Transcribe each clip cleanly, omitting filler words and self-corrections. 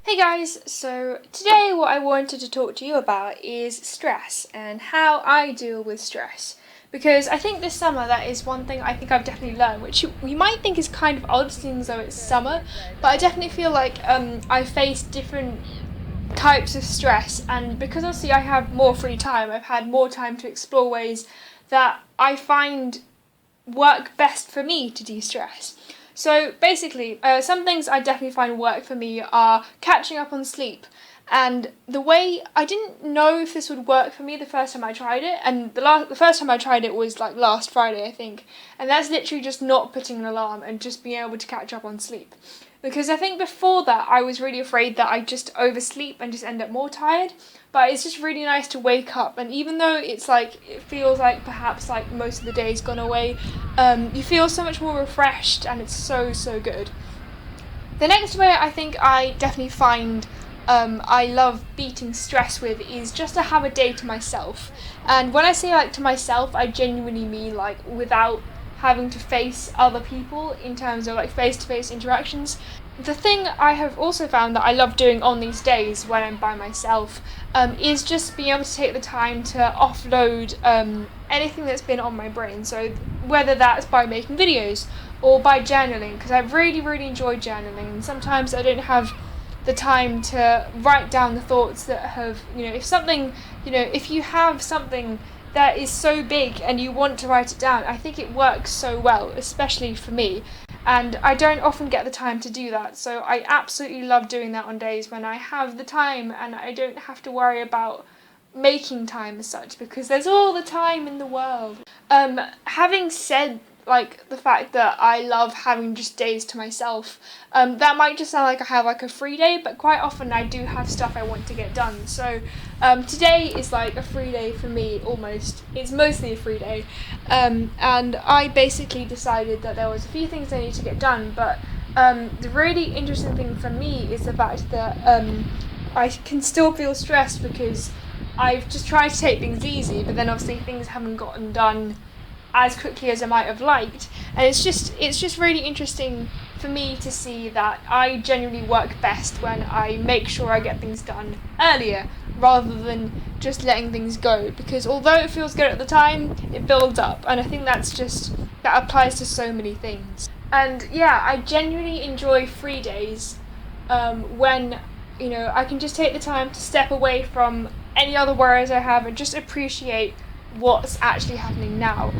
Hey guys, so today what I wanted to talk to you about is stress and how I deal with stress. Because I think this summer that is one thing I think I've definitely learned, which you might think is kind of odd seeing as though it's summer, but I definitely feel like I face different types of stress, and because obviously I have more free time, I've had more time to explore ways that I find work best for me to de-stress. So basically, some things I definitely find work for me are catching up on sleep. And the way I didn't know if this would work for me the first time I tried it, and the first time I tried it was like last Friday, I think. And that's literally just not putting an alarm and just being able to catch up on sleep. Because I think before that I was really afraid that I'd just oversleep and just end up more tired. But it's just really nice to wake up, and even though it's like it feels like perhaps like most of the day's gone away, you feel so much more refreshed, and it's so good. The next way I think I definitely find I love beating stress with is just to have a day to myself. And when I say like to myself, I genuinely mean like without having to face other people in terms of like face-to-face interactions. The thing I have also found that I love doing on these days when I'm by myself is just being able to take the time to offload anything that's been on my brain. So whether that's by making videos or by journaling, because I really enjoy journaling, and sometimes I don't have the time to write down the thoughts that have, if you have something that is so big and you want to write it down, I think it works so well, especially for me. And I don't often get the time to do that, so I absolutely love doing that on days when I have the time and I don't have to worry about making time as such, because there's all the time in the world. Having said like the fact that I love having just days to myself, that might just sound like I have like a free day, but quite often I do have stuff I want to get done. So today is like a free day for me, almost. It's mostly a free day, and I basically decided that there was a few things I need to get done, but the really interesting thing for me is the fact that I can still feel stressed because I've just tried to take things easy, but then obviously things haven't gotten done as quickly as I might have liked, and it's just really interesting for me to see that I genuinely work best when I make sure I get things done earlier rather than just letting things go, because although it feels good at the time, it builds up, and I think that applies to so many things. And yeah, I genuinely enjoy free days when I can just take the time to step away from any other worries I have and just appreciate what's actually happening now.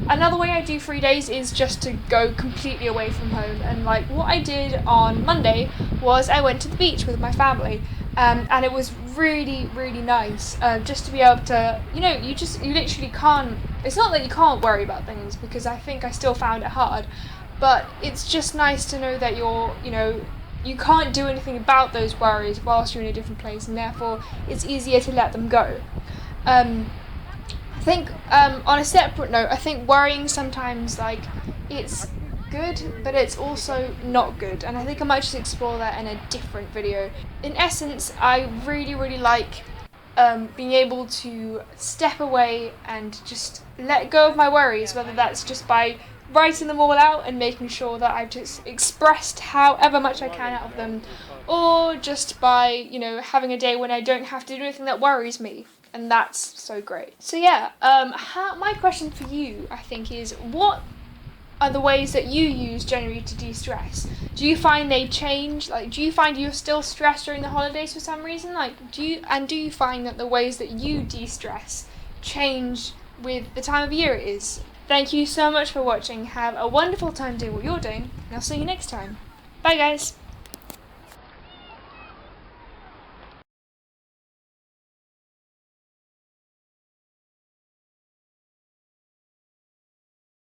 Another way I do free days is just to go completely away from home, and like what I did on Monday was I went to the beach with my family, and it was really nice just to be able to, you literally can't, it's not that you can't worry about things, because I think I still found it hard, but it's just nice to know that you can't do anything about those worries whilst you're in a different place, and therefore it's easier to let them go. I think on a separate note, I think worrying sometimes like it's good, but it's also not good, and I think I might just explore that in a different video. In essence, I really like being able to step away and just let go of my worries, whether that's just by writing them all out and making sure that I've just expressed however much I can out of them, or just by having a day when I don't have to do anything that worries me. And that's so great. So yeah, my question for you, I think, is what are the ways that you use generally to de-stress? Do you find they change? Like, do you find you're still stressed during the holidays for some reason? Like, do you find that the ways that you de-stress change with the time of year it is? Thank you so much for watching. Have a wonderful time doing what you're doing, and I'll see you next time. Bye guys!